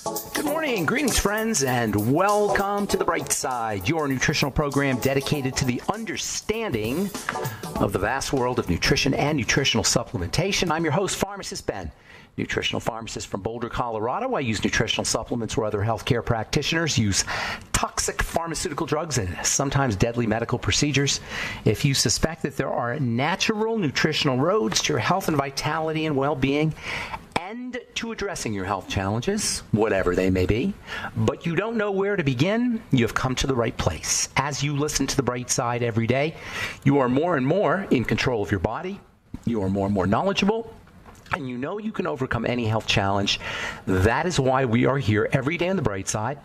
Good morning, greetings friends, and welcome to The Bright Side, your nutritional program dedicated to the understanding of the vast world of nutrition and nutritional supplementation. I'm your host, Pharmacist Ben, nutritional pharmacist from Boulder, Colorado. I use nutritional supplements where other healthcare practitioners use toxic pharmaceutical drugs and sometimes deadly medical procedures. If you suspect that there are natural nutritional roads to your health and vitality and well-being, and to addressing your health challenges, whatever they may be, but you don't know where to begin, you have come to the right place. As you listen to The Bright Side every day, you are more and more in control of your body, you are more and more knowledgeable, and you know you can overcome any health challenge. That is why we are here every day on The Bright Side,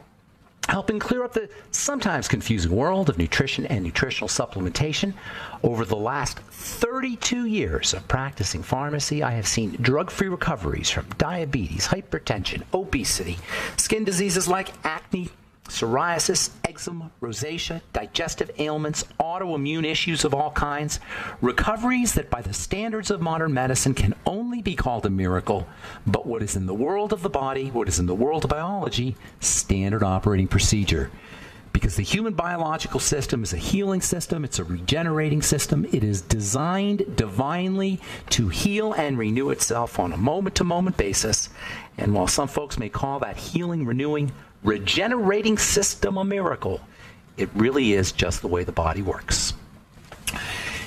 helping clear up the sometimes confusing world of nutrition and nutritional supplementation. Over the last 32 years of practicing pharmacy, I have seen drug-free recoveries from diabetes, hypertension, obesity, skin diseases like acne, psoriasis, eczema, rosacea, digestive ailments, autoimmune issues of all kinds, recoveries that by the standards of modern medicine can only be called a miracle, but what is in the world of the body, what is in the world of biology, standard operating procedure. Because the human biological system is a healing system, it's a regenerating system, it is designed divinely to heal and renew itself on a moment-to-moment basis, and while some folks may call that healing, renewing, regenerating system a miracle, it really is just the way the body works.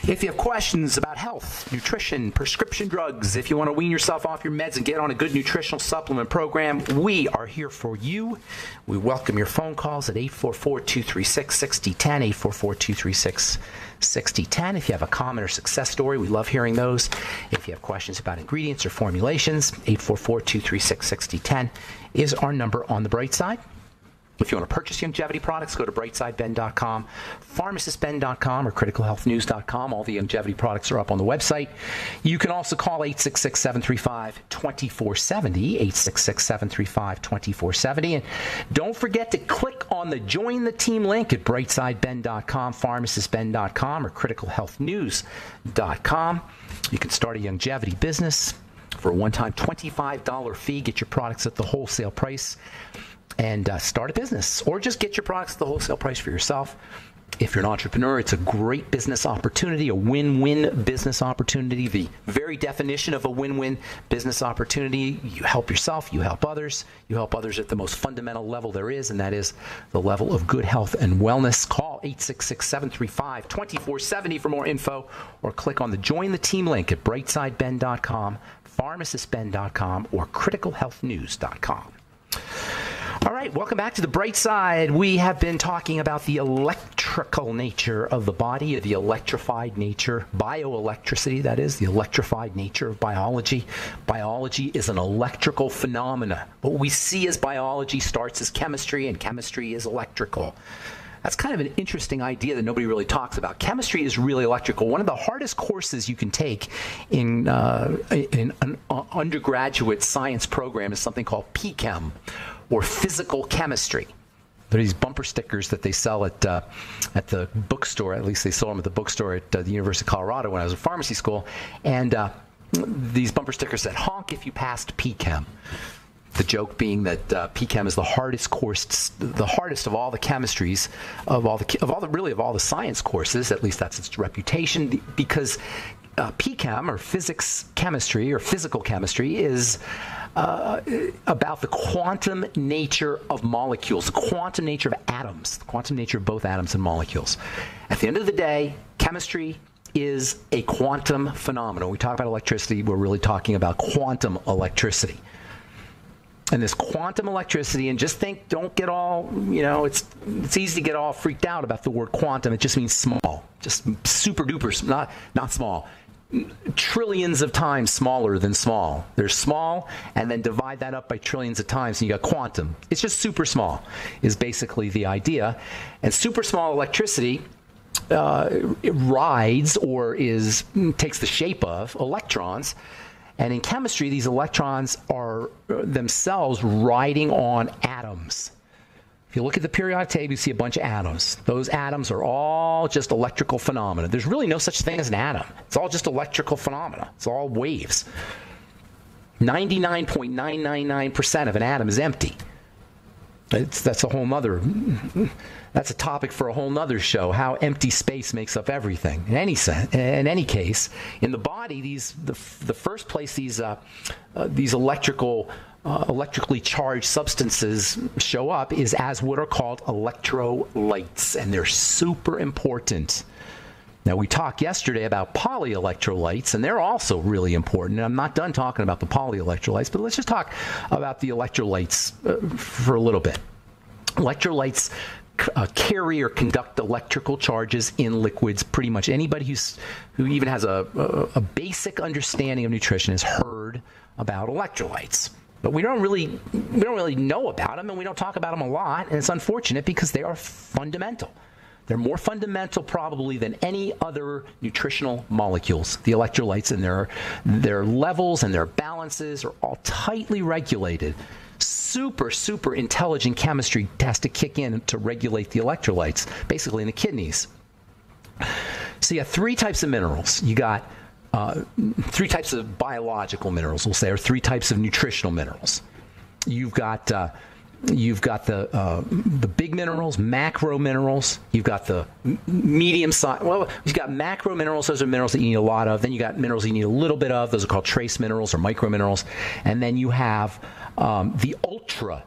If you have questions about health, nutrition, prescription drugs, if you want to wean yourself off your meds and get on a good nutritional supplement program, we are here for you. We welcome your phone calls at 844-236-6010, 844-236-6010. If you have a comment or success story, we love hearing those. If you have questions about ingredients or formulations, 844-236-6010 is our number on The Bright Side. If you want to purchase longevity products, go to brightsideben.com, pharmacistben.com, or criticalhealthnews.com. All the longevity products are up on the website. You can also call 866-735-2470, 866-735-2470. And don't forget to click on the Join the Team link at brightsideben.com, pharmacistben.com, or criticalhealthnews.com. You can start a longevity business for a one-time $25 fee. Get your products at the wholesale price and start a business, or just get your products at the wholesale price for yourself. If you're an entrepreneur, it's a great business opportunity, a win-win business opportunity. The very definition of a win-win business opportunity: you help yourself, you help others at the most fundamental level there is, and that is the level of good health and wellness. Call 866-735-2470 for more info, or click on the Join the Team link at brightsideben.com, pharmacistben.com, or criticalhealthnews.com. All right, welcome back to The Bright Side. We have been talking about the electrical nature of the body, the electrified nature, bioelectricity, that is, the electrified nature of biology. Biology is an electrical phenomena. What we see as biology starts as chemistry, and chemistry is electrical. That's kind of an interesting idea that nobody really talks about. Chemistry is really electrical. One of the hardest courses you can take in an undergraduate science program is something called PChem, or physical chemistry. There are these bumper stickers that they sell at the bookstore. At least they sold them at the bookstore at the University of Colorado when I was in pharmacy school. And these bumper stickers said, "Honk if you passed PChem." The joke being that PChem is the hardest course, the hardest of all the chemistries, of all the science courses. At least that's its reputation, because PChem, or physics chemistry, or physical chemistry, is about the quantum nature of molecules, the quantum nature of atoms, the quantum nature of both atoms and molecules. At the end of the day, chemistry is a quantum phenomenon. When we talk about electricity, we're really talking about quantum electricity. And this quantum electricity, and just think, don't get all, it's easy to get all freaked out about the word quantum. It just means small, just super duper, not small. Trillions of times smaller than small. There's small, and then divide that up by trillions of times, and you got quantum. It's just super small, is basically the idea. And super small electricity it rides, or takes the shape of electrons. And in chemistry, these electrons are themselves riding on atoms. If you look at the periodic table, you see a bunch of atoms. Those atoms are all just electrical phenomena. There's really no such thing as an atom. It's all just electrical phenomena. It's all waves. 99.999% of an atom is empty. That's a topic for a whole nother show, how empty space makes up everything. In any case, in the body, the first place these electrically charged substances show up is as what are called electrolytes, and they're super important. Now, we talked yesterday about polyelectrolytes, and they're also really important. And I'm not done talking about the polyelectrolytes, but let's just talk about the electrolytes for a little bit. Electrolytes carry or conduct electrical charges in liquids. Pretty much anybody who even has a basic understanding of nutrition has heard about electrolytes. But we don't really know about them, and we don't talk about them a lot, and it's unfortunate because they are fundamental. They're more fundamental probably than any other nutritional molecules. The electrolytes and their levels and their balances are all tightly regulated. Super, super intelligent chemistry has to kick in to regulate the electrolytes, basically in the kidneys. So you have three types of minerals. You got three types of biological minerals, we'll say, or three types of nutritional minerals. You've got the big minerals, macro minerals. You've got the medium size. Well, you've got macro minerals. Those are minerals that you need a lot of. Then you got minerals you need a little bit of. Those are called trace minerals or micro minerals. And then you have the ultra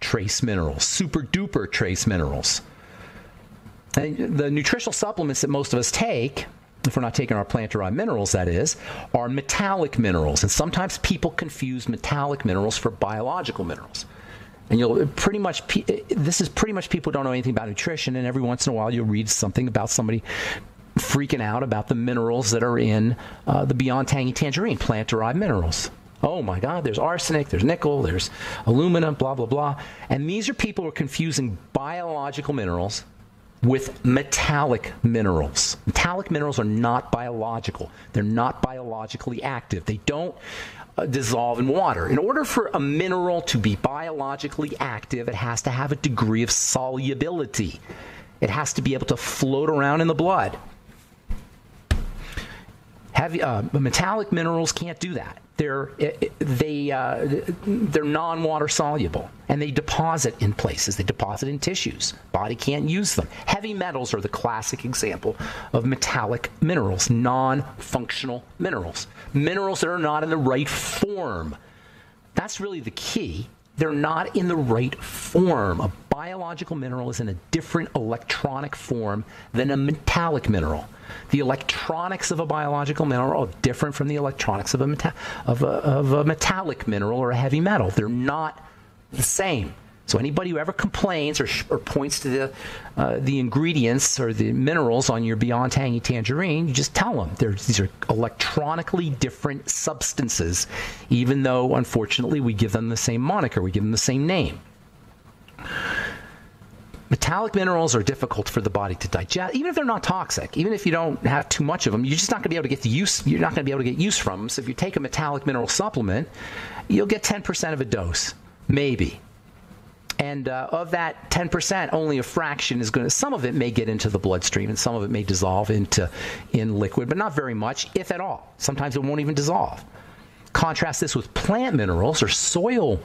trace minerals, super duper trace minerals. And the nutritional supplements that most of us take, if we're not taking our plant-derived minerals, that is, are metallic minerals. And sometimes people confuse metallic minerals for biological minerals. And this is pretty much people don't know anything about nutrition, and every once in a while you'll read something about somebody freaking out about the minerals that are in the Beyond Tangy Tangerine, plant-derived minerals. Oh my God, there's arsenic, there's nickel, there's aluminum, blah, blah, blah. And these are people who are confusing biological minerals with metallic minerals. Metallic minerals are not biological. They're not biologically active. They don't dissolve in water. In order for a mineral to be biologically active, it has to have a degree of solubility. It has to be able to float around in the blood. Metallic minerals can't do that. They're non-water soluble, and they deposit in places. They deposit in tissues. Body can't use them. Heavy metals are the classic example of metallic minerals, non-functional minerals. Minerals that are not in the right form. That's really the key. They're not in the right form. A biological mineral is in a different electronic form than a metallic mineral. The electronics of a biological mineral are different from the electronics of a metallic mineral or a heavy metal. They're not the same. So anybody who ever complains or points to the ingredients or the minerals on your Beyond Tangy Tangerine, you just tell them these are electronically different substances, even though, unfortunately, we give them the same moniker, we give them the same name. Metallic minerals are difficult for the body to digest, even if they're not toxic. Even if you don't have too much of them, you're just not going to be able to get the use. You're not going to be able to get use from them. So if you take a metallic mineral supplement, you'll get 10% of a dose, maybe. And of that 10%, only a fraction is going to. Some of it may get into the bloodstream, and some of it may dissolve in liquid, but not very much, if at all. Sometimes it won't even dissolve. Contrast this with plant minerals or soil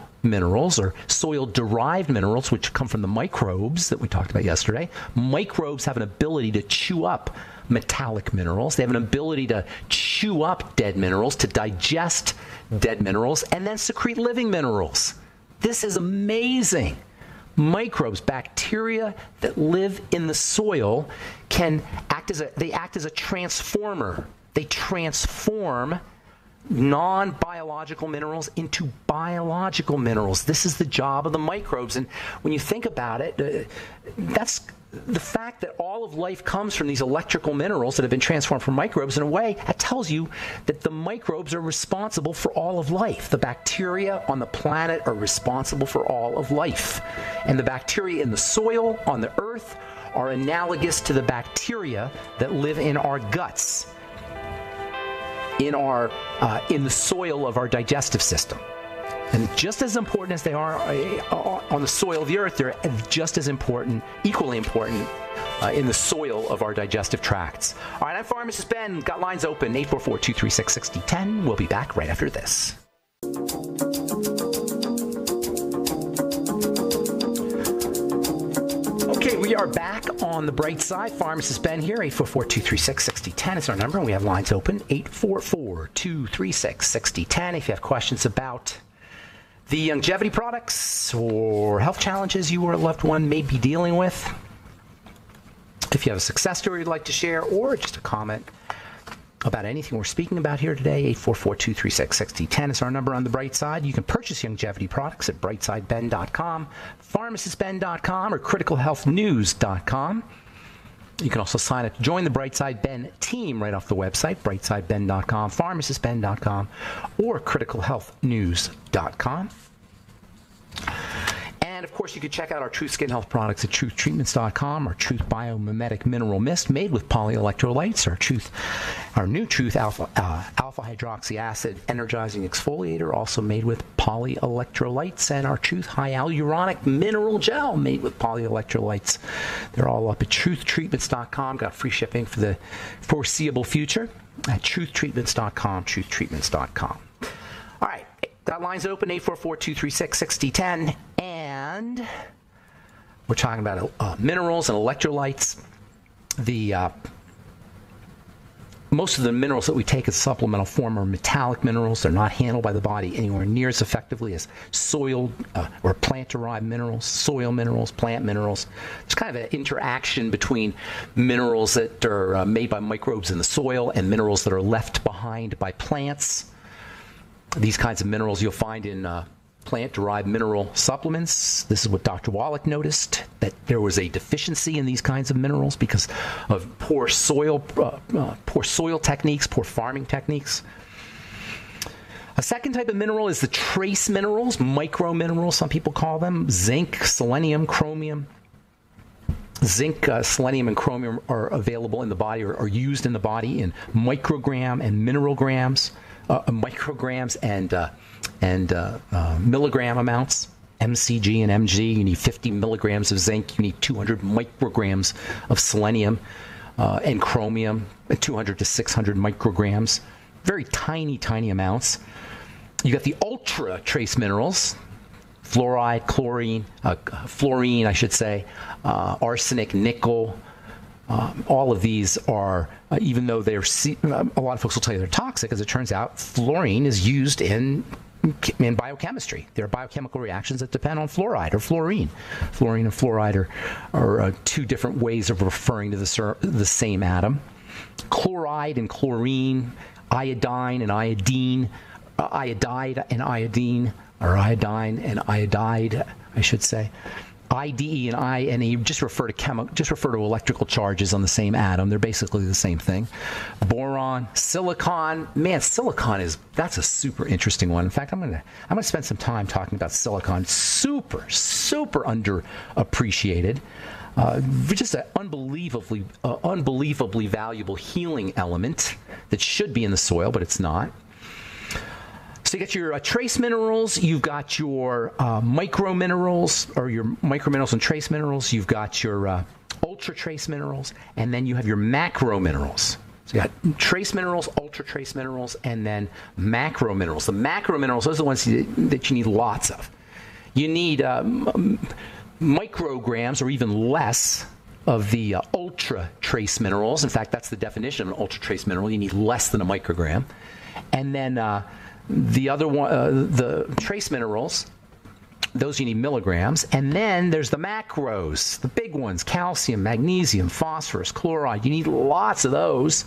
soil-derived minerals, which come from the microbes that we talked about yesterday. Microbes have an ability to chew up metallic minerals. They have an ability to chew up dead minerals, to digest dead minerals, and then secrete living minerals. This is amazing. Microbes, bacteria that live in the soil, they act as a transformer. They transform non-biological minerals into biological minerals. This is the job of the microbes. And when you think about it, that's the fact that all of life comes from these electrical minerals that have been transformed from microbes. In a way, that tells you that the microbes are responsible for all of life. The bacteria on the planet are responsible for all of life. And the bacteria in the soil, on the earth, are analogous to the bacteria that live in our guts, in the soil of our digestive system. And just as important as they are on the soil of the earth, they're just as important, equally important, in the soil of our digestive tracts. All right, I'm Pharmacist Ben. Got lines open, 844-236-6010. We'll be back right after this. are back on the bright side. Pharmacist Ben here. 844-236-6010 is our number, and we have lines open. 844-236-6010. If you have questions about the longevity products or health challenges you or a loved one may be dealing with, if you have a success story you'd like to share, or just a comment about anything we're speaking about here today, 844-236-6010 is our number on the bright side. You can purchase longevity products at brightsideben.com, pharmacistben.com, or criticalhealthnews.com. You can also sign up to join the Brightside Ben team right off the website, brightsideben.com, pharmacistben.com, or criticalhealthnews.com. And, of course, you can check out our Truth Skin Health products at truthtreatments.com, our Truth Biomimetic Mineral Mist made with polyelectrolytes, our new Truth Alpha Hydroxy Acid Energizing Exfoliator, also made with polyelectrolytes, and our Truth Hyaluronic Mineral Gel made with polyelectrolytes. They're all up at truthtreatments.com. Got free shipping for the foreseeable future at truthtreatments.com, truthtreatments.com. All right. That line's open, 844-236-6010, and we're talking about minerals and electrolytes. Most of the minerals that we take as supplemental form are metallic minerals. They're not handled by the body anywhere near as effectively as soil or plant-derived minerals, soil minerals, plant minerals. It's kind of an interaction between minerals that are made by microbes in the soil and minerals that are left behind by plants. These kinds of minerals you'll find in plant-derived mineral supplements. This is what Dr. Wallach noticed, that there was a deficiency in these kinds of minerals because of poor soil techniques, poor farming techniques. A second type of mineral is the trace minerals, microminerals, some people call them. Zinc, selenium, chromium. Zinc, selenium, and chromium are available in the body or are used in the body in microgram and micrograms and milligram amounts. mcg and mg, you need 50 milligrams of zinc, you need 200 micrograms of selenium and chromium, 200 to 600 micrograms. Very tiny, tiny amounts. You got the ultra trace minerals, fluoride, chlorine, fluorine, I should say, arsenic, nickel. All of these are, even though they're, a lot of folks will tell you they're toxic, as it turns out, fluorine is used in biochemistry. There are biochemical reactions that depend on fluoride or fluorine. Fluorine and fluoride are two different ways of referring to the same atom. Chloride and chlorine, iodine and iodine, iodide and iodine, or iodine and iodide, I should say. IDE and INE just refer to electrical charges on the same atom. They're basically the same thing. Boron, silicon. Man, that's a super interesting one. In fact, I'm gonna spend some time talking about silicon. Super underappreciated. Just an unbelievably valuable healing element that should be in the soil, but it's not. So you got your trace minerals, you've got your micro minerals, or your micro minerals and trace minerals, you've got your ultra trace minerals, and then you have your macro minerals. So you got trace minerals, ultra trace minerals, and then macro minerals. The macro minerals, those are the ones that you need lots of. You need micrograms or even less of the ultra trace minerals. In fact, that's the definition of an ultra trace mineral. You need less than a microgram. And then the other one, the trace minerals, those you need milligrams. And then there's the macros, the big ones: calcium, magnesium, phosphorus, chloride. You need lots of those.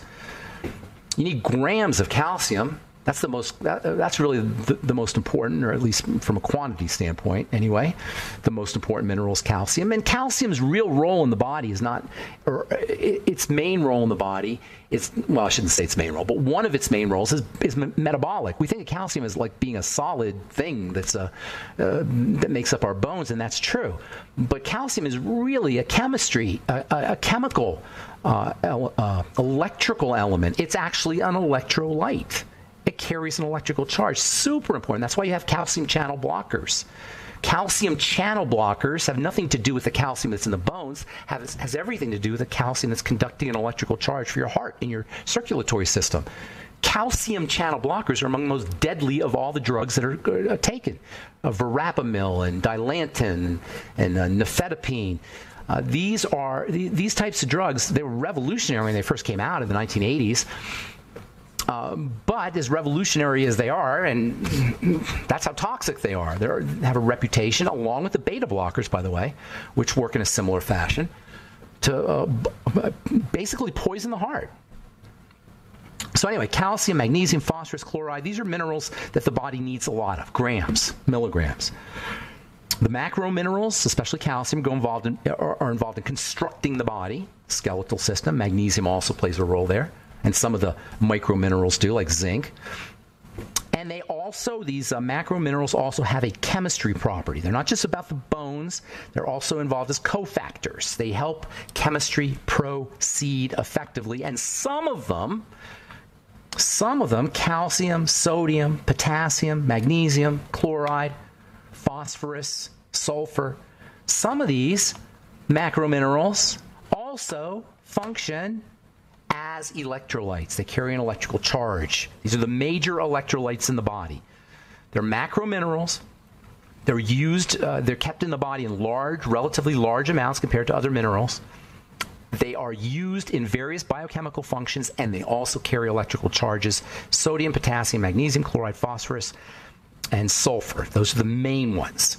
You need grams of calcium. That's that's really the most important, or at least from a quantity standpoint anyway. The most important mineral is calcium. And calcium's real role in the body is not, or its main role in the body is, well, I shouldn't say its main role, but one of its main roles is metabolic. We think of calcium as like being a solid thing that makes up our bones, and that's true. But calcium is really a chemical, electrical element. It's actually an electrolyte. It carries an electrical charge. Super important. That's why you have calcium channel blockers. Calcium channel blockers have nothing to do with the calcium that's in the bones. Has everything to do with the calcium that's conducting an electrical charge for your heart and your circulatory system. Calcium channel blockers are among the most deadly of all the drugs that are taken. Verapamil and Dilantin and nifedipine. These types of drugs, they were revolutionary when they first came out in the 1980s. But as revolutionary as they are, and that's how toxic they are, they have a reputation, along with the beta blockers, by the way, which work in a similar fashion, to basically poison the heart. So anyway, calcium, magnesium, phosphorus, chloride, these are minerals that the body needs a lot of, grams, milligrams. The macro minerals, especially calcium, are involved in constructing the body, skeletal system. Magnesium also plays a role there. And some of the micro minerals do, like zinc. And these macro minerals also have a chemistry property. They're not just about the bones. They're also involved as cofactors. They help chemistry proceed effectively. And some of them, calcium, sodium, potassium, magnesium, chloride, phosphorus, sulfur, some of these macro minerals also function as electrolytes. They carry an electrical charge. These are the major electrolytes in the body. They're macro minerals. They're kept in the body in relatively large amounts compared to other minerals. They are used in various biochemical functions, and they also carry electrical charges: sodium, potassium, magnesium, chloride, phosphorus, and sulfur. Those are the main ones.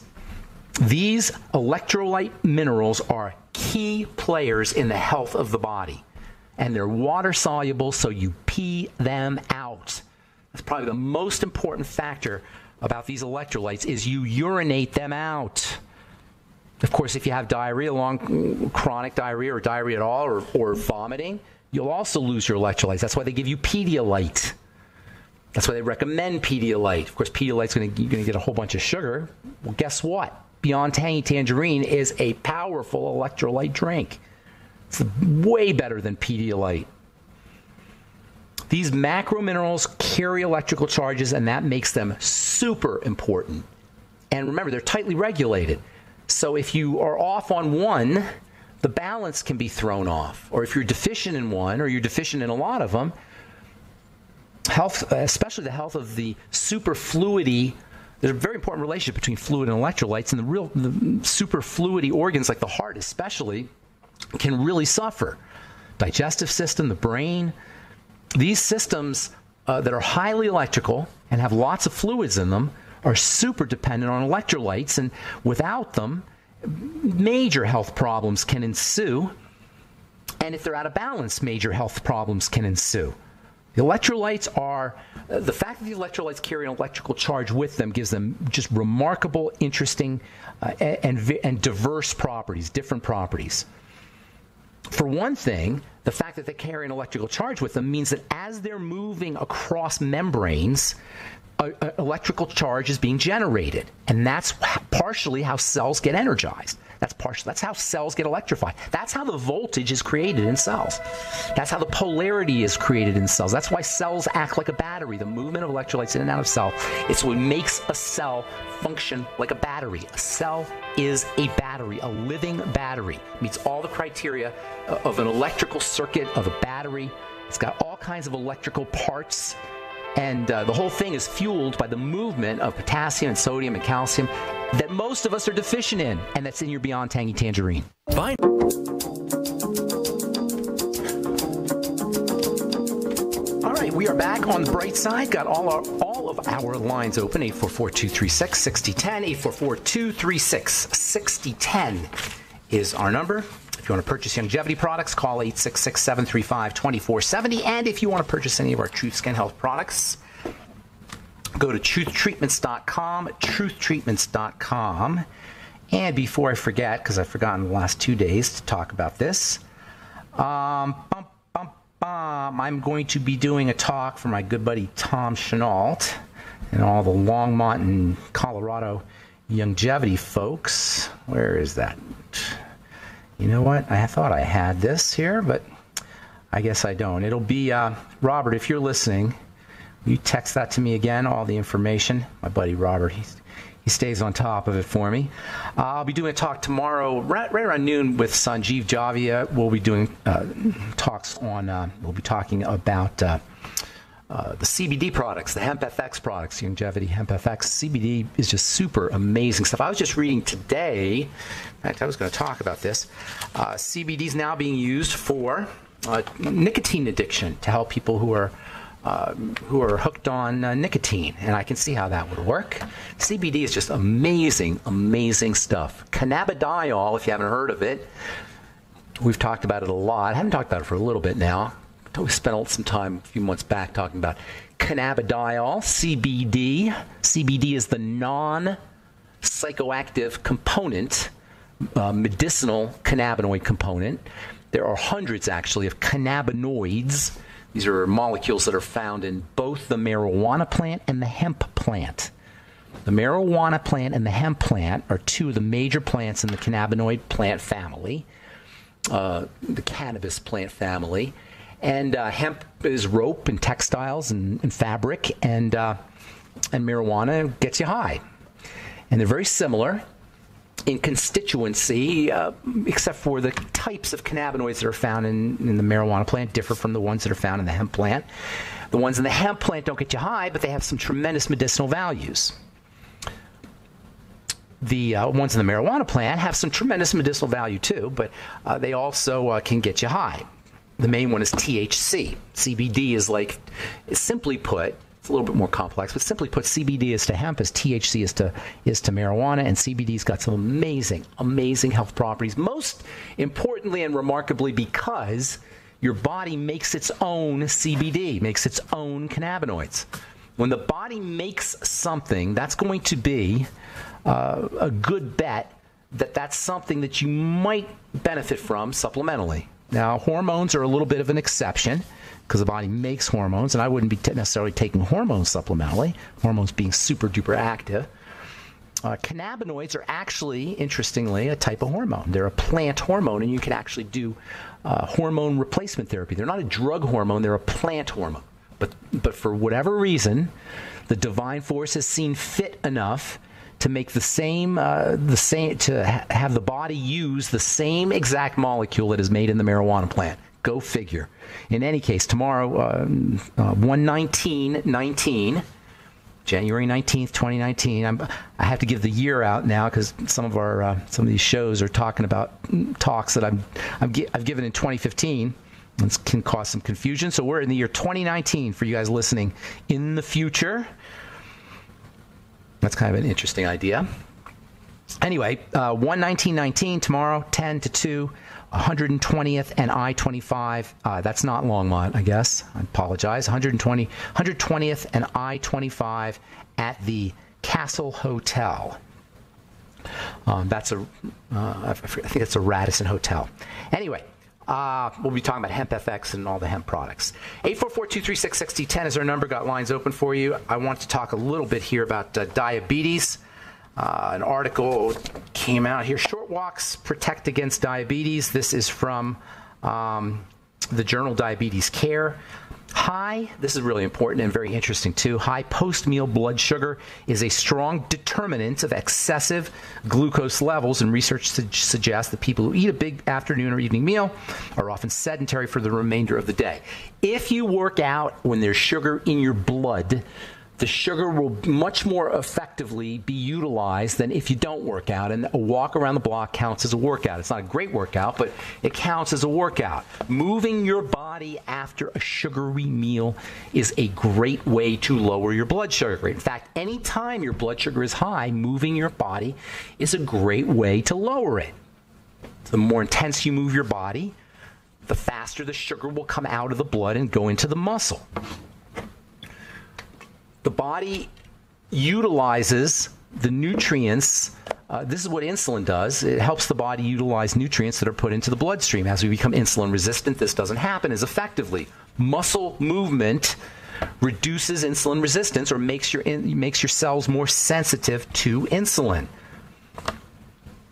These electrolyte minerals are key players in the health of the body. And they're water soluble, so you pee them out. That's probably the most important factor about these electrolytes, is you urinate them out. Of course, if you have diarrhea, chronic diarrhea or diarrhea at all, or vomiting, you'll also lose your electrolytes. That's why they give you Pedialyte. That's why they recommend Pedialyte. Of course, Pedialyte's you're going to get a whole bunch of sugar. Well, guess what? Beyond Tangy Tangerine is a powerful electrolyte drink. It's way better than Pedialyte. These macro minerals carry electrical charges, and that makes them super important. And remember, they're tightly regulated. So if you are off on one, the balance can be thrown off. Or if you're deficient in one, or you're deficient in a lot of them, especially the health of the superfluity, there's a very important relationship between fluid and electrolytes, and the superfluity organs, like the heart especially, can really suffer. Digestive system, the brain, these systems that are highly electrical and have lots of fluids in them are super dependent on electrolytes, and without them, major health problems can ensue. And if they're out of balance, major health problems can ensue. The electrolytes the fact that the electrolytes carry an electrical charge with them gives them just remarkable, interesting, and diverse properties, different properties. For one thing, the fact that they carry an electrical charge with them means that as they're moving across membranes, electrical charge is being generated. And that's partially how cells get energized. That's how cells get electrified. That's how the voltage is created in cells. That's how the polarity is created in cells. That's why cells act like a battery. The movement of electrolytes in and out of cell, it's what makes a cell function like a battery. A cell is a battery, a living battery. It meets all the criteria of an electrical circuit of a battery. It's got all kinds of electrical parts. And the whole thing is fueled by the movement of potassium and sodium and calcium that most of us are deficient in, and that's in your Beyond Tangy Tangerine. Fine. All right, we are back on the bright side. Got all of our lines open. 844-236-6010. 844-236-6010 is our number. If you want to purchase longevity products, call 866-735-2470. And if you want to purchase any of our Truth Skin Health products, go to truthtreatments.com, truthtreatments.com. And before I forget, because I've forgotten the last 2 days to talk about this, I'm going to be doing a talk for my good buddy Tom Chenault and all the Longmont and Colorado longevity folks. Where is that? You know what? I thought I had this here, but I guess I don't. It'll be, Robert, if you're listening, you text that to me again, all the information. My buddy Robert, he stays on top of it for me. I'll be doing a talk tomorrow, right around noon, with Sanjeev Javia. We'll be doing talks on, we'll be talking about the CBD products, the Hemp FX products, Longevity Hemp FX. CBD is just super amazing stuff. I was just reading today, in fact, I was going to talk about this. CBD is now being used for nicotine addiction to help people who are hooked on nicotine, and I can see how that would work. CBD is just amazing, amazing stuff. Cannabidiol, if you haven't heard of it, we've talked about it a lot. I haven't talked about it for a little bit now. We spent some time a few months back talking about cannabidiol, CBD. CBD is the non-psychoactive component, medicinal cannabinoid component. There are hundreds, actually, of cannabinoids. These are molecules that are found in both the marijuana plant and the hemp plant. The marijuana plant and the hemp plant are two of the major plants in the cannabinoid plant family, the cannabis plant family. And hemp is rope and textiles and fabric, and marijuana gets you high. And they're very similar in constituency, except for the types of cannabinoids that are found in the marijuana plant differ from the ones that are found in the hemp plant. The ones in the hemp plant don't get you high, but they have some tremendous medicinal values. The ones in the marijuana plant have some tremendous medicinal value too, but they also can get you high. The main one is THC. CBD is like, simply put, it's a little bit more complex, but simply put, CBD is to hemp as THC is to marijuana, and CBD's got some amazing, amazing health properties. Most importantly and remarkably, because your body makes its own CBD, makes its own cannabinoids. When the body makes something, that's going to be a good bet that that's something that you might benefit from supplementally. Now, hormones are a little bit of an exception because the body makes hormones, and I wouldn't be necessarily taking hormones supplementally, hormones being super duper active. Cannabinoids are actually, interestingly, a type of hormone. They're a plant hormone, and you can actually do hormone replacement therapy. They're not a drug hormone, they're a plant hormone. But for whatever reason, the divine force has seen fit enough to make the same, to have the body use the same exact molecule that is made in the marijuana plant. Go figure. In any case, tomorrow, 1/19/19, January 19th, 2019. I have to give the year out now because some of these shows are talking about talks that I've given in 2015. This can cause some confusion. So we're in the year 2019 for you guys listening in the future. That's kind of an interesting idea. Anyway, 1/19/19 tomorrow, 10 to 2, 120th and I-25. That's not Longmont, I guess. I apologize. 120th and I-25 at the Castle Hotel. I think it's a Radisson Hotel. Anyway. We'll be talking about Hemp FX and all the hemp products. 844-236-6010 is our number. Got lines open for you. I want to talk a little bit here about diabetes. An article came out here. Short walks protect against diabetes. This is from the journal Diabetes Care. This is really important and very interesting too, high post-meal blood sugar is a strong determinant of excessive glucose levels, and research suggests that people who eat a big afternoon or evening meal are often sedentary for the remainder of the day. If you work out when there's sugar in your blood, the sugar will much more effectively be utilized than if you don't work out. And a walk around the block counts as a workout. It's not a great workout, but it counts as a workout. Moving your body after a sugary meal is a great way to lower your blood sugar rate. In fact, anytime your blood sugar is high, moving your body is a great way to lower it. The more intense you move your body, the faster the sugar will come out of the blood and go into the muscle. The body utilizes the nutrients. This is what insulin does. It helps the body utilize nutrients that are put into the bloodstream. As we become insulin resistant, this doesn't happen as effectively. Muscle movement reduces insulin resistance or makes your cells more sensitive to insulin.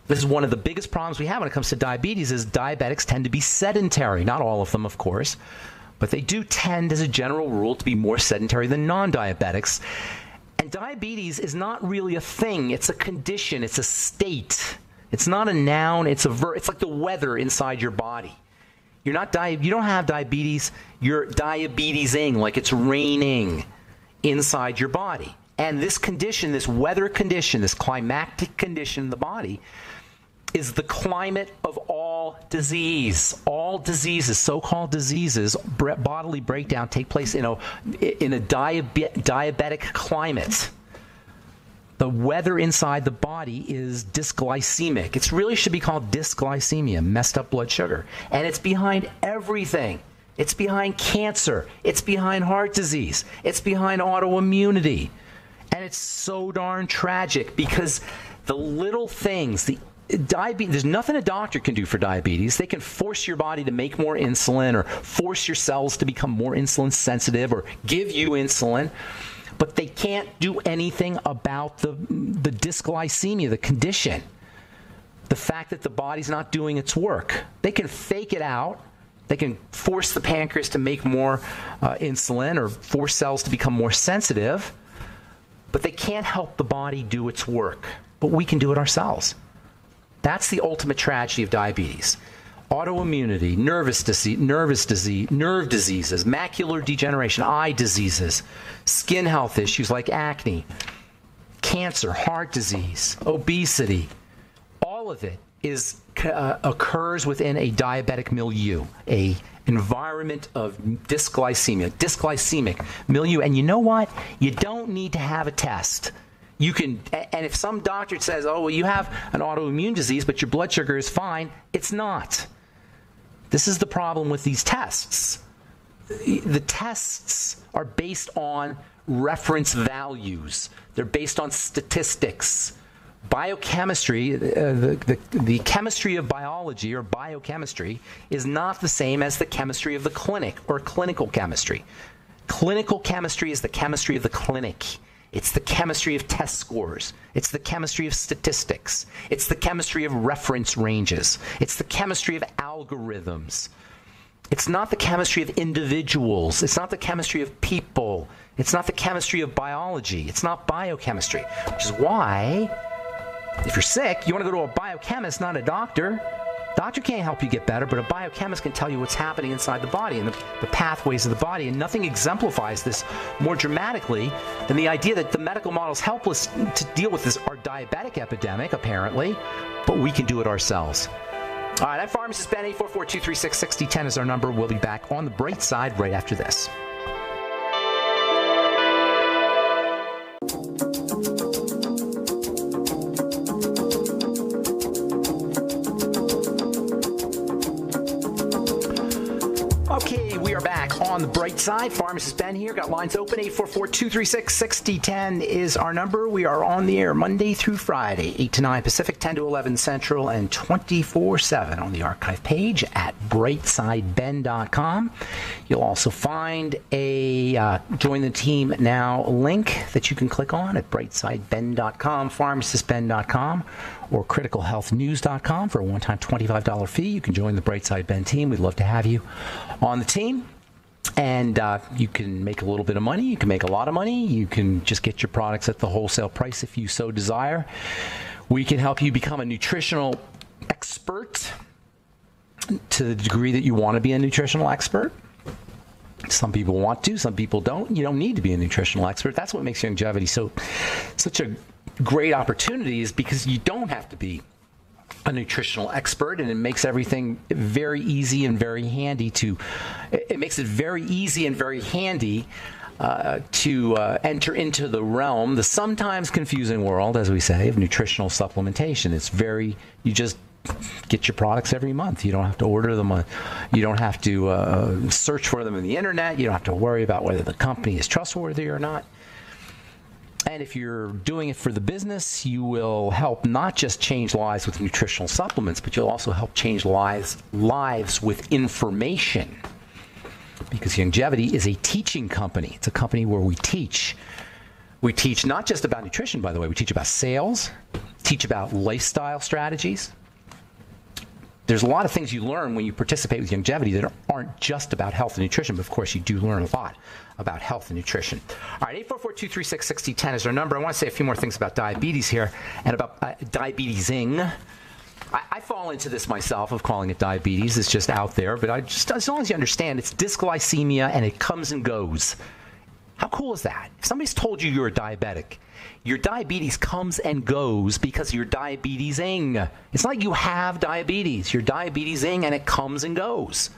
This is one of the biggest problems we have when it comes to diabetes is diabetics tend to be sedentary. Not all of them, of course. But they do tend, as a general rule, to be more sedentary than non-diabetics. And diabetes is not really a thing. It's a condition. It's a state. It's not a noun. It's like the weather inside your body. You don't have diabetes. You're diabetesing, like it's raining inside your body. And this condition, this weather condition, this climatic condition in the body is the climate of all disease. All diseases, so-called diseases, bodily breakdown take place in a diabetic climate. The weather inside the body is dysglycemic. It really should be called dysglycemia, messed up blood sugar. And it's behind everything. It's behind cancer. It's behind heart disease. It's behind autoimmunity. And it's so darn tragic because the little things, diabetes, there's nothing a doctor can do for diabetes. They can force your body to make more insulin or force your cells to become more insulin sensitive or give you insulin. But they can't do anything about the dysglycemia, the condition. The fact that the body's not doing its work. They can fake it out. They can force the pancreas to make more insulin or force cells to become more sensitive. But they can't help the body do its work. But we can do it ourselves. That's the ultimate tragedy of diabetes. Autoimmunity, nerve diseases, macular degeneration, eye diseases, skin health issues like acne, cancer, heart disease, obesity. All of it occurs within a diabetic milieu, an environment of dysglycemic milieu. And you know what? You don't need to have a test. You can, and if some doctor says, oh, well, you have an autoimmune disease, but your blood sugar is fine, it's not. This is the problem with these tests. The tests are based on reference values. They're based on statistics. Biochemistry, the chemistry of biology or biochemistry is not the same as the chemistry of the clinic or clinical chemistry. Clinical chemistry is the chemistry of the clinic. It's the chemistry of test scores. It's the chemistry of statistics. It's the chemistry of reference ranges. It's the chemistry of algorithms. It's not the chemistry of individuals. It's not the chemistry of people. It's not the chemistry of biology. It's not biochemistry, which is why, if you're sick, you want to go to a biochemist, not a doctor. Doctor can't help you get better, but a biochemist can tell you what's happening inside the body and the pathways of the body. And nothing exemplifies this more dramatically than the idea that the medical model is helpless to deal with our diabetic epidemic, apparently, but we can do it ourselves. All right, I'm Pharmacist Ben. 844-236-6010 is our number. We'll be back on the bright side right after this. Okay, we are back on the bright side. Pharmacist Ben here. Got lines open. 844-236-6010 is our number. We are on the air Monday through Friday, 8 to 9 Pacific, 10 to 11 Central, and 24/7 on the archive page at brightsideben.com. You'll also find a Join the Team Now link that you can click on at brightsideben.com, pharmacistben.com, or criticalhealthnews.com for a one-time $25 fee. You can join the Brightside Ben team. We'd love to have you on the team. And you can make a little bit of money. You can make a lot of money. You can just get your products at the wholesale price if you so desire. We can help you become a nutritional expert to the degree that you want to be a nutritional expert. Some people want to, some people don't. You don't need to be a nutritional expert. That's what makes longevity such a great opportunity, is because you don't have to be a nutritional expert, and it makes everything very easy and very handy to enter into the realm, the sometimes confusing world, as we say, of nutritional supplementation. You just get your products every month. You don't have to order them. You don't have to search for them in the internet. You don't have to worry about whether the company is trustworthy or not. And if you're doing it for the business, you will help not just change lives with nutritional supplements, but you'll also help change lives with information. Because Longevity is a teaching company. It's a company where we teach. We teach not just about nutrition, by the way. We teach about sales, teach about lifestyle strategies. There's a lot of things you learn when you participate with Longevity that aren't just about health and nutrition, but of course you do learn a lot about health and nutrition. All right, 844-236-6010 is our number. I want to say a few more things about diabetes here and about diabetesing. I fall into this myself of calling it diabetes. It's just out there. But as long as you understand, it's dysglycemia and it comes and goes. How cool is that? If somebody's told you you're a diabetic, your diabetes comes and goes because you're diabetes-ing. It's not like you have diabetes. You're diabetes-ing and it comes and goes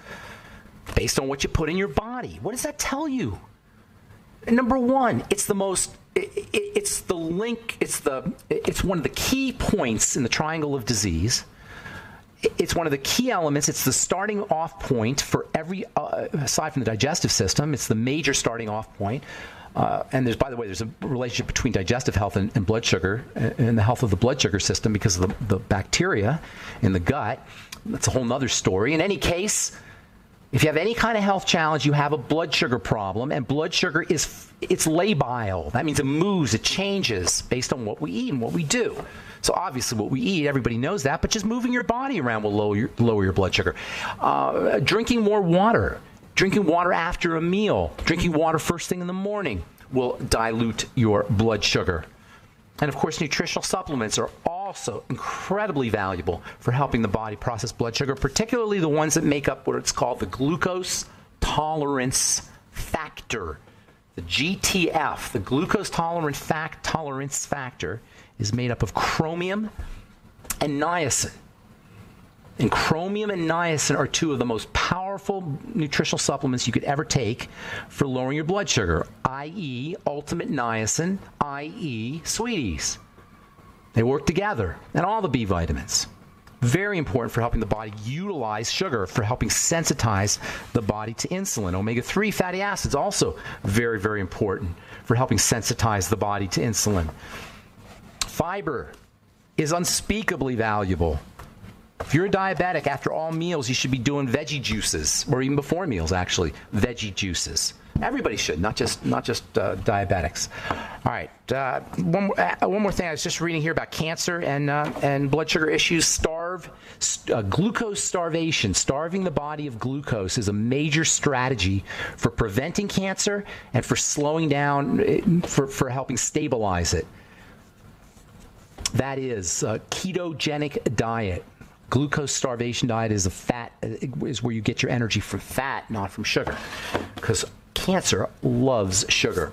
based on what you put in your body. What does that tell you? Number one, it's the most, it's the link, it's one of the key points in the triangle of disease. It's one of the key elements. It's the starting off point for every, aside from the digestive system, it's the major starting off point. And there's, by the way, there's a relationship between digestive health and blood sugar and the health of the blood sugar system because of the bacteria in the gut. That's a whole nother story. In any case, if you have any kind of health challenge, you have a blood sugar problem, and blood sugar it's labile. That means it moves, it changes based on what we eat and what we do. So obviously what we eat, everybody knows that, but just moving your body around will lower your blood sugar. Drinking more water, drinking water after a meal, drinking water first thing in the morning will dilute your blood sugar. And of course, nutritional supplements are also incredibly valuable for helping the body process blood sugar, particularly the ones that make up what it's called the glucose tolerance factor. The GTF, the glucose tolerance factor, is made up of chromium and niacin. And chromium and niacin are two of the most powerful nutritional supplements you could ever take for lowering your blood sugar, i.e. ultimate niacin, i.e. Sweeties. They work together, and all the B vitamins. Very important for helping the body utilize sugar, for helping sensitize the body to insulin. Omega-3 fatty acids also very, very important for helping sensitize the body to insulin. Fiber is unspeakably valuable. If you're a diabetic, after all meals, you should be doing veggie juices, or even before meals, actually, veggie juices. Everybody should, not just diabetics. All right, one more thing. I was just reading here about cancer and blood sugar issues. Glucose starvation, starving the body of glucose, is a major strategy for preventing cancer and for slowing down, for helping stabilize it. That is a ketogenic diet. Glucose starvation diet is is where you get your energy from fat, not from sugar, because cancer loves sugar.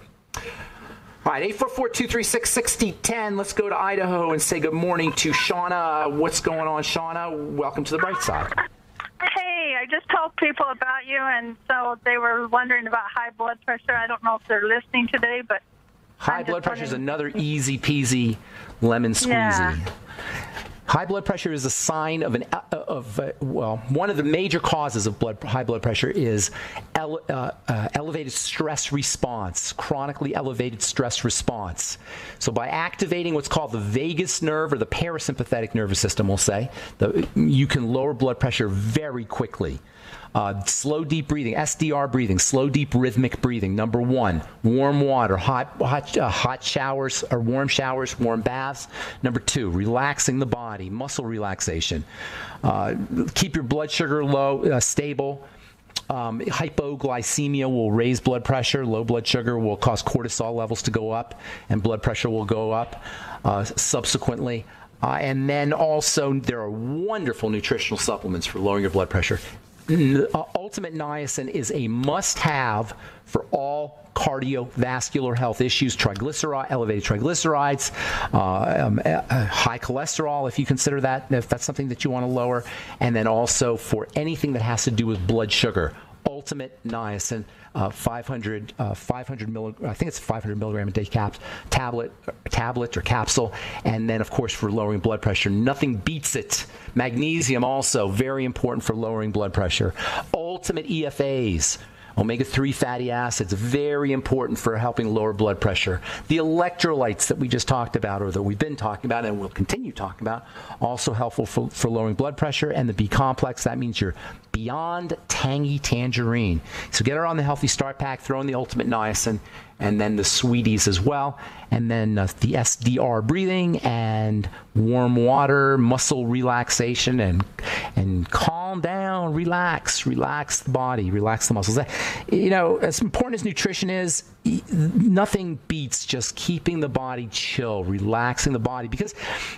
All right, 844-236-6010. Let's go to Idaho and say good morning to Shauna. What's going on, Shauna? Welcome to the Bright Side. Hey, I just told people about you, and so they were wondering about high blood pressure. I don't know if they're listening today, but high blood pressure is another easy peasy lemon squeezy. Yeah. High blood pressure is a sign of one of the major causes of high blood pressure is elevated stress response, chronically elevated stress response. So by activating what's called the vagus nerve, or the parasympathetic nervous system, we'll say, you can lower blood pressure very quickly. Slow, deep breathing, SDR breathing, slow, deep, rhythmic breathing. Number one, warm water, hot showers or warm showers, warm baths. Number two, relaxing the body, muscle relaxation. Keep your blood sugar low, stable. Hypoglycemia will raise blood pressure. Low blood sugar will cause cortisol levels to go up, and blood pressure will go up subsequently. And then also, there are wonderful nutritional supplements for lowering your blood pressure. Ultimate niacin is a must-have for all cardiovascular health issues, elevated triglycerides, high cholesterol, if you consider that, if that's something that you want to lower, and then also for anything that has to do with blood sugar. Ultimate niacin, 500 milligram, I think it's 500 milligram a day tablet or capsule, and then of course for lowering blood pressure, nothing beats it. Magnesium also very important for lowering blood pressure. Ultimate EFAs, omega-3 fatty acids, very important for helping lower blood pressure. The electrolytes that we just talked about, or that we've been talking about and will continue talking about, also helpful for lowering blood pressure. And the B complex, that means you're beyond tangy tangerine. So get her on the Healthy Start Pack, throw in the Ultimate Niacin, and then the sweeties as well, and then the SDR breathing and warm water, muscle relaxation, and calm down, relax the body, relax the muscles. As important as nutrition is, nothing beats just keeping the body chill, relaxing the body, because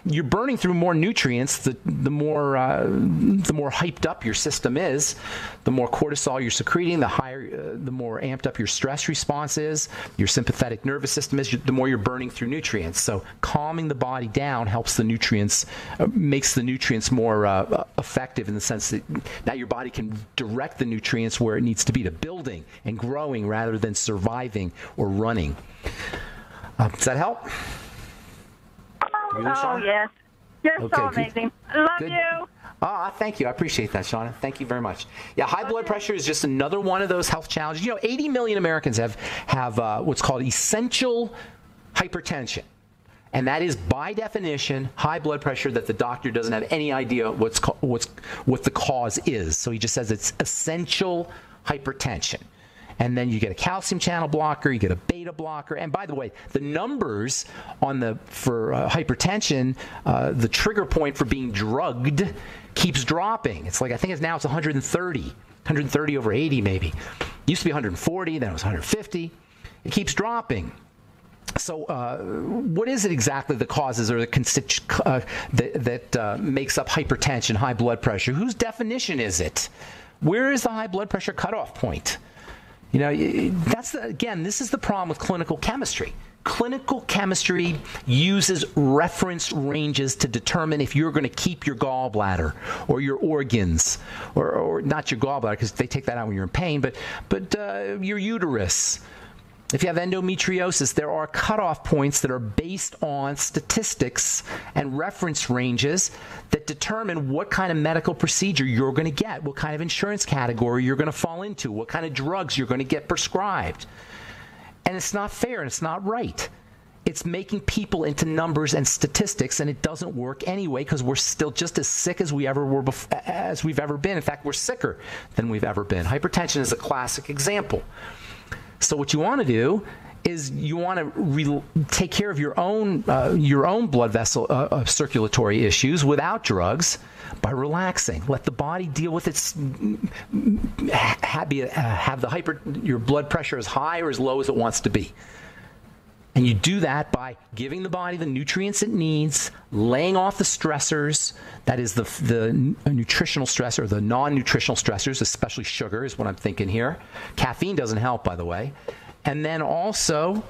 you're burning through more nutrients. The more hyped up your system is, the more cortisol you're secreting, the more amped up your stress response is, your sympathetic nervous system is, the more you're burning through nutrients. So calming the body down helps the nutrients, makes the nutrients more effective, in the sense that now your body can direct the nutrients where it needs to be, to building and growing rather than surviving or running. Does that help? Oh, yes. You're so amazing. I love you. Thank you. I appreciate that, Shauna. Thank you very much. Yeah, high blood pressure is just another one of those health challenges. 80 million Americans have what's called essential hypertension. And that is, by definition, high blood pressure that the doctor doesn't have any idea what the cause is. So he just says it's essential hypertension. And then you get a calcium channel blocker, you get a beta blocker. And by the way, the numbers for hypertension, the trigger point for being drugged keeps dropping. It's like, I think now it's 130 over 80 maybe. It used to be 140, then it was 150. It keeps dropping. So what is it exactly the causes or that makes up hypertension, high blood pressure? Whose definition is it? Where is the high blood pressure cutoff point? This is the problem with clinical chemistry. Clinical chemistry uses reference ranges to determine if you're going to keep your gallbladder or your organs, or not your gallbladder, because they take that out when you're in pain, but your uterus. If you have endometriosis, there are cutoff points that are based on statistics and reference ranges that determine what kind of medical procedure you're going to get, what kind of insurance category you're going to fall into, what kind of drugs you're going to get prescribed. And it's not fair and it's not right. It's making people into numbers and statistics, and it doesn't work anyway, because we're still just as sick as we've ever been. In fact, we're sicker than we've ever been. Hypertension is a classic example. So what you want to do is you want to take care of your own blood vessel circulatory issues without drugs by relaxing. Let the body deal with its your blood pressure as high or as low as it wants to be. And you do that by giving the body the nutrients it needs, laying off the stressors, that is the nutritional stress or the non-nutritional stressors, especially sugar is what I'm thinking here. Caffeine doesn't help, by the way. And then also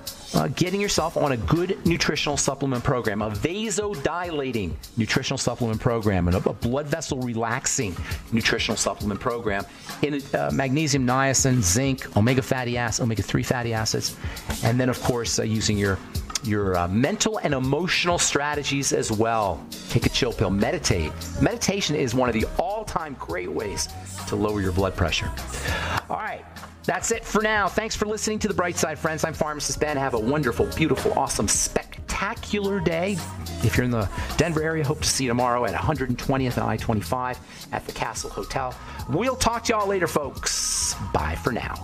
getting yourself on a good nutritional supplement program, a vasodilating nutritional supplement program, and a blood vessel relaxing nutritional supplement program in magnesium, niacin, zinc, omega-3 fatty acids, and then, of course, using your mental and emotional strategies as well. Take a chill pill. Meditate. Meditation is one of the all-time great ways to lower your blood pressure. All right. That's it for now. Thanks for listening to The Bright Side, friends. I'm Pharmacist Ben. Have a wonderful, beautiful, awesome, spectacular day. If you're in the Denver area, hope to see you tomorrow at 120th and I-25 at the Castle Hotel. We'll talk to y'all later, folks. Bye for now.